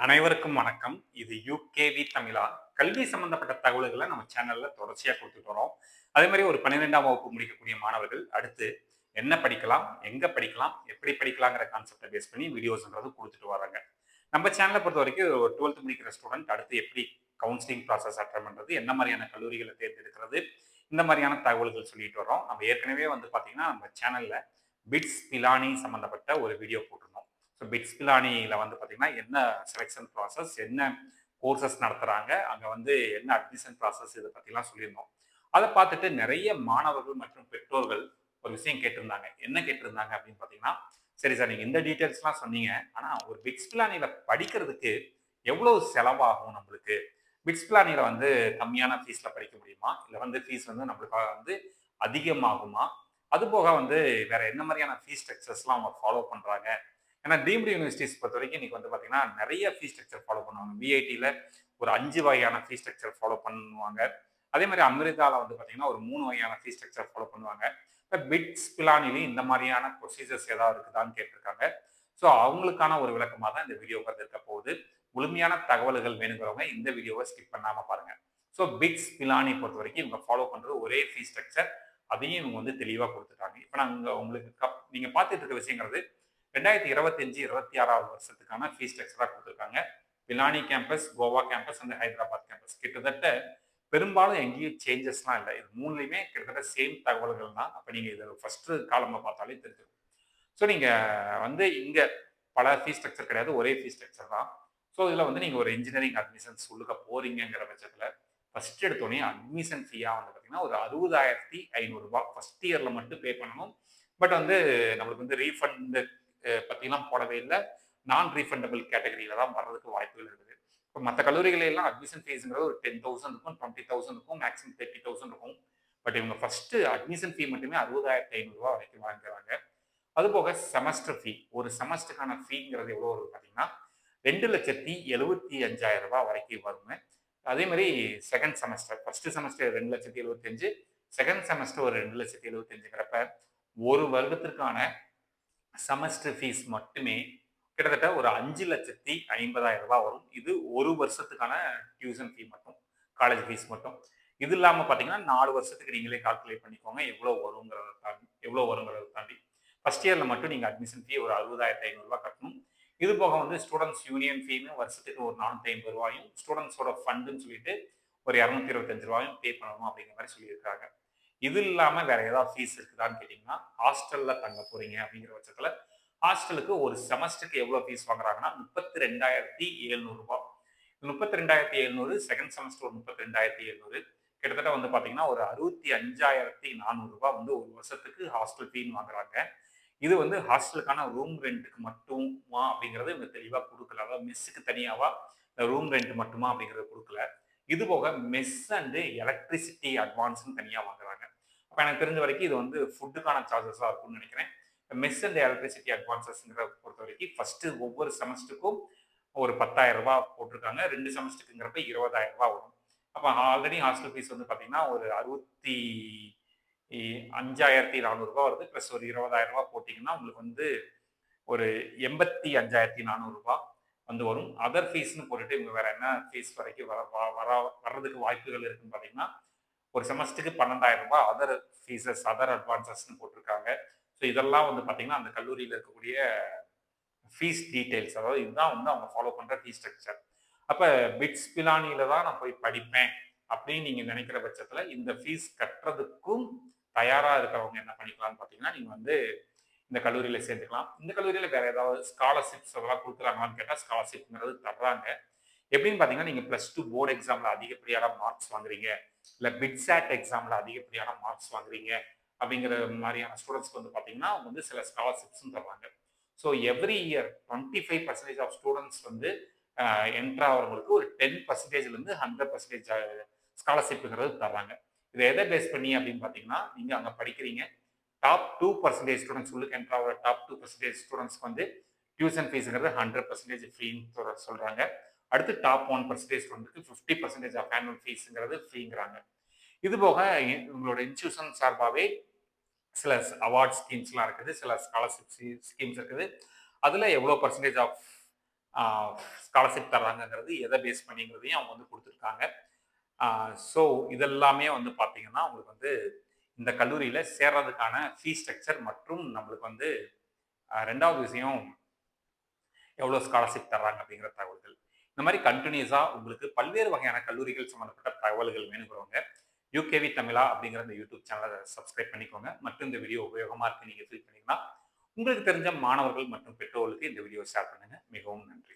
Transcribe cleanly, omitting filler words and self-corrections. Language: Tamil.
அனைவருக்கும் வணக்கம். இது யுகேவி தமிழா. கல்வி சம்பந்தப்பட்ட தகவல்கள நம்ம சேனல்ல தொடர்ச்சியா குடுத்துட்டு வரோம். அதே மாரி ஒரு 12ஆம் வகுப்பு முடிக்கக்கூடிய மாணவர்கள் அடுத்து என்ன படிக்கலாம்? எங்க படிக்கலாம்? எப்படி படிக்கலாங்கிற கான்செப்ட்ட பேஸ் பண்ணி வீடியோஸ்ன்றது குடுத்துட்டு வர்றாங்க. நம்ம சேனல பொறுத்தவரைக்கும் ஒரு 12த் முடிக்கிற ஸ்டூடண்ட் அடுத்து எப்படி கவுன்சிலிங் ப்ராசஸ் அட்டெண்ட் பண்றது? என்ன மாரியான கல்லூரிகள தேர்ந்தெடுக்கிறது? இந்த மாரியான தகவல்கள் சொல்லிட்டு வர்றோம். நம்ம ஏற்கனவே வந்து பார்த்தீங்கன்னா, நம்ம சேனல்ல பிட்ஸ் பிலானி சம்பந்தப்பட்ட ஒரு வீடியோ போட்டிருந்தோம். ஸோ பிட்ஸ் பிலானியில வந்து பார்த்தீங்கன்னா, என்ன செலக்ஷன் ப்ராசஸ், என்ன கோர்சஸ் நடத்துறாங்க, அங்க வந்து என்ன அட்மிஷன் ப்ராசஸ் இத பத்திலாம் சொல்லியிருந்தோம். அத பார்த்துட்டு நெறைய மாணவர்கள் மற்றும் பெற்றோர்கள் ஒரு விஷயம் கேட்டிருந்தாங்க. என்ன கேட்டிருந்தாங்க அப்படின்னு பார்த்தீங்கன்னா, "சரி சார் நீங்க இந்த டீட்டெயில்ஸ்லாம் சொன்னீங்க. ஆனா ஒரு பிட்ஸ் பிலானியில படிக்கிறதுக்கு எவ்வளவு செலவாகும் நம்மளுக்கு? பிட்ஸ் பிலானியில வந்து கம்மியான ஃபீஸ்ல படிக்க முடியுமா? இல்ல வந்து ஃபீஸ் வந்து நம்மளுக்கு வந்து அதிகமாகுமா? அதுபோக வந்து வேற என்ன மாரியான ஃபீஸ் ஸ்ட்ரக்சர்ஸ்லாம் அவங்க ஃபாலோ பண்றாங்க?" ஏன்னா டீம்டு யூனிவர்சிட்டிஸ் பொறுத்தவரைக்கும் இன்னைக்கு வந்து பார்த்தீங்கன்னா, நெறைய ஃபீஸ் ஸ்ட்ரக்சர் ஃபாலோ பண்ணுவாங்க. விஐடில ஒரு 5 வகையான ஃபீஸ் ஸ்ட்ரக்சர் ஃபாலோ பண்ணுவாங்க. அதே மாரி அமெரிக்கால வந்து பார்த்தீங்கன்னா, ஒரு 3 வகையான ஃபீஸ் ஸ்ட்ரக்சர் ஃபாலோ பண்ணுவாங்க. இப்ப பிட்ஸ், பிலானிலயும் இந்த மாரியான ப்ரொசீஜர்ஸ் ஏதாவது இருக்குதான்னு கேட்டிருக்காங்க. ஸோ அவங்களுக்கான ஒரு விளக்கமா தான் இந்த வீடியோங்கிறது இருக்க போகுது. முழுமையான தகவல்கள் வேணுங்கிறவங்க இந்த வீடியோவ ஸ்கிப் பண்ணாம பாருங்க. ஸோ பிட்ஸ், பிலானி பொறுத்தவரைக்கும் இவங்க ஃபாலோ பண்றது ஒரே ஃபீஸ் ஸ்ட்ரக்சர். அதையும் இவங்க வந்து தெளிவா குடுத்துட்டாங்க. இப்ப நாங்க உங்களுக்கு நீங்க பார்த்துட்டு இருக்க விஷயங்கிறது 2025, 26வது வருஷத்துக்கான ஃபீஸ் ஸ்ட்ரக்சரா குடுத்துருக்காங்க. Pilani campus, Goa campus and Hyderabad campus. கிட்டத்தட்ட பெரும்பாலும் எங்கேயும் சேஞ்சஸ்லாம் இல்ல. இது 3லயுமே கிட்டத்தட்ட சேம் தகவல்கள் தான். அப்ப நீங்க இத ஃபர்ஸ்ட் காலம்ல பார்த்தாலே தெரிஞ்சிரும். ஸோ நீங்க வந்து இங்க பல ஃபீஸ் ஸ்ட்ரக்சர் கிடையாது. ஒரே ஃபீஸ் ஸ்ட்ரக்சர் தான். ஸோ இதுல வந்து நீங்க ஒரு இன்ஜினியரிங் அட்மிஷன்ஸ் உள்ளுக்க போறீங்கங்கிற பட்சத்துல, ஃபர்ஸ்ட் எடுத்தோனே அட்மிஷன் ஃபீயா வந்து பார்த்தீங்கன்னா, ஒரு ரூ. 60,500 ஃபர்ஸ்ட் இயர்ல மட்டும் பே பண்ணணும். பட் வந்து நம்மளுக்கு வந்து ரீஃபண்ட் பத்திலாம் போடவே இல்ல. நான் ரீஃபண்டபிள் கேட்டகரியில தான் வர்றதுக்கு வாய்ப்புகள் இருக்குது. இப்ப மத்த கல்லூரிகள் எல்லாம் அட்மிஷன் ஃபீஸ்ங்கிறது ஒரு 10,000 இருக்கும், 20,000 இருக்கும், மேக்ஸிமம் 30,000 இருக்கும். பட் இவங்க ஃபர்ஸ்ட் அட்மிஷன் ஃபீ மட்டுமே ரூ. 60,500 வரைக்கும் வாங்கிக்கிறாங்க. அதுபோக செமஸ்டர் ஃபீ. ஒரு செமஸ்டருக்கான ஃபீங்கிறது எவ்வளோ வருது பார்த்தீங்கன்னா, ரூ. 2,75,000 வரைக்கும் வருங்க. அதே மாரி second semester. First semester 2,75,000 second semester ஒரு 2,75,000ங்கிறப்ப, ஒரு வருடத்திற்கான செமஸ்டர் ஃபீஸ் மட்டுமே கிட்டத்தட்ட ஒரு ரூ. 5,50,000 வரும். இது 1 வருஷத்துக்கான டியூஷன் ஃபீ மட்டும். காலேஜ் ஃபீஸ் மட்டும். இது இல்லாம பார்த்தீங்கன்னா, 4 வருஷத்துக்கு நீங்களே கால்குலேட் பண்ணிக்கோங்க. எவ்வளோ வருங்கிறத தாண்டி. ஃபர்ஸ்ட் இயர்ல மட்டும் நீங்க அட்மிஷன் ஃபீ ஒரு ரூ. 60,500 கட்டணும். இது போக வந்து ஸ்டூடண்ட்ஸ் யூனியன் ஃபீன்னு வருஷத்துக்கு ஒரு ரூ. 450யும், ஸ்டூடண்ட்ஸோட ஃபண்டுன்னு சொல்லிட்டு ஒரு ரூ. 225யும் பே பண்ணணும் அப்படிங்கிற மாரி சொல்லியிருக்காங்க. இது இல்லாம வேற ஏதாவது ஃபீஸ் இருக்குதான்னு கேட்டீங்கன்னா, ஹாஸ்டல்ல தங்க போறீங்க அப்படிங்கிற பட்சத்துல, ஹாஸ்டலுக்கு ஒரு செமஸ்டருக்கு எவ்வளோ ஃபீஸ் வாங்குறாங்கன்னா, ரூ. 32,700. 32,700 செகண்ட் செமஸ்டர் ஒரு 32,700 கிட்டத்தட்ட வந்து பார்த்தீங்கன்னா, ஒரு ரூ. 65,400 வந்து ஒரு வருஷத்துக்கு ஹாஸ்டல் ஃபீன்னு வாங்குறாங்க. இது வந்து ஹாஸ்டலுக்கான ரூம் ரென்ட்க்கு மட்டுமா அப்படிங்கிறது இவங்க தெளிவா குடுக்கல. அதாவது மெஸ்ஸுக்கு தனியாவா, ரூம் ரென்ட் மட்டுமா அப்படிங்கிறத குடுக்கல. இது போக மெஸ் அண்ட் எலக்ட்ரிசிட்டி அட்வான்ஸ்ன்னு தனியா வாங்குறாங்க. அப்ப எனக்கு தெரிஞ்ச வரைக்கும் இது வந்து ஃபுட்டுக்கான சார்ஜஸா இருக்கும்னு நினைக்கிறேன். மெஸ் அண்ட் எலக்ட்ரிசிட்டி அட்வான்ஸஸ்ங்கிறத பொறுத்தவரைக்கும் ஃபர்ஸ்ட் ஒவ்வொரு செமஸ்டருக்கும் ஒரு ரூ. 10,000 போட்டிருக்காங்க. 2 செமஸ்டருக்குங்கிறப்ப ரூ. 20,000 வரும். அப்ப ஆல்ரெடி ஹாஸ்டல் ஃபீஸ் வந்து பார்த்தீங்கன்னா, ஒரு 65,400 வருது. பிளஸ் ஒரு ரூ. 20,000 போட்டீங்கன்னா, உங்களுக்கு வந்து ஒரு ரூ. 85,400 வந்து வரும். அதர் ஃபீஸ்ன்னு போட்டுட்டு இவங்க வேற என்ன ஃபீஸ் வரைக்கும் வர வ வரா வர்றதுக்கு வாய்ப்புகள் இருக்குன்னு பார்த்தீங்கன்னா, ஒரு செமஸ்டருக்கு ரூ. 12,000 அதர் ஃபீஸஸ், அதர் அட்வான்ஸஸ்ன்னு போட்டிருக்காங்க. ஸோ இதெல்லாம் வந்து பார்த்தீங்கன்னா, அந்த கல்லூரியில இருக்கக்கூடிய ஃபீஸ் டீட்டெயில்ஸ். அதாவது இதுதான் வந்து அவங்க ஃபாலோ பண்ற ஃபீஸ் ஸ்ட்ரக்சர். அப்ப பிட்ஸ் பிலானியில தான் நான் போய் படிப்பேன் அப்படின்னு நீங்க நினைக்கிற பட்சத்துல, இந்த ஃபீஸ் கட்டுறதுக்கும் தயாரா இருக்கிறவங்க என்ன பண்ணிக்கலாம்னு பார்த்தீங்கன்னா, நீங்க வந்து இந்த கல்லூரியில சேர்ந்துக்கலாம். இந்த கல்லூரியில வேற ஏதாவது ஸ்காலர்ஷிப்ஸ் அதெல்லாம் குடுக்குறாங்களான்னு கேட்டா, ஸ்காலர்ஷிப்ங்கிறது தர்றாங்க. எப்படின்னு பார்த்தீங்கன்னா, நீங்க +2 போர்ட் எக்ஸாம்ல அதிகப்படியான மார்க்ஸ் வாங்குறீங்க, இல்ல பிட்சாட் எக்ஸாம்ல அதிகப்படியான மார்க்ஸ் வாங்குறீங்க அப்படிங்கிற மாரியான ஸ்டூடண்ட்ஸ்க்கு வந்து பார்த்தீங்கன்னா, அவங்க வந்து சில ஸ்காலர்ஷிப்ஸும் தர்றாங்க. So every year 25% of students வந்து என்டர் ஆகுறவங்களுக்கு ஒரு 10%லேருந்து 100% ஸ்காலர்ஷிப்ங்கிறது தர்றாங்க. இதை எதை பேஸ் பண்ணி அப்படின்னு பார்த்தீங்கன்னா, நீங்க அங்க படிக்கிறீங்க. டாப் 2% ஸ்டூடண்ட்ஸ் உள்ளுக்கு என்டர் ஆகிற டாப் 2% ஸ்டூடண்ட்ஸ்க்கு வந்து டியூஷன் ஃபீஸ்ங்கிறது 100% ஃப்ரீன்னு சொல்றாங்க. அடுத்து டாப் 1% ஸ்டூடண்ட்க்கு 50% ஆஃப் ஆனுவல் ஃபீஸ்ங்கிறது ஃப்ரீங்கிறாங்க. இது போக உங்களோட இன்ஸ்டிடியூஷன் சார்பாவே சில அவார்ட் ஸ்கீம்ஸ்லாம் இருக்குது. சில ஸ்காலர்ஷிப் ஸ்கீம்ஸ் இருக்குது. அதுல எவ்வளோ பெர்சன்டேஜ் ஆஃப் ஸ்காலர்ஷிப் தர்றாங்கங்கிறது எதை பேஸ் பண்ணிங்கிறதையும் அவங்க வந்து கொடுத்துருக்காங்க. ஸோ இதெல்லாமே வந்து பார்த்தீங்கன்னா, உங்களுக்கு வந்து இந்த கல்லூரியில சேர்றதுக்கான ஃபீஸ் ஸ்ட்ரக்சர் மற்றும் நம்மளுக்கு வந்து 2வது விஷயம் எவ்வளோ ஸ்காலர்ஷிப் தர்றாங்க அப்படிங்கிற தகவல்கள். இந்த மாரி கன்டினியூஸா உங்களுக்கு பல்வேறு வகையான கல்லூரிகள் சம்மந்தப்பட்ட தகவல்கள் வேணுங்கிறவங்க, யுகேவி தமிழா அப்படிங்கிற இந்த யூடியூப் சேனலை சப்ஸ்கிரைப் பண்ணிக்கோங்க. மற்றும் இந்த வீடியோ உபயோகமா இருக்குன்னு நீங்க ஃபீல் பண்ணீங்கன்னா, உங்களுக்கு தெரிஞ்ச மாணவர்கள் மற்றும் பெற்றோர்களுக்கு இந்த வீடியோ ஷேர் பண்ணுங்க. மிகவும் நன்றி.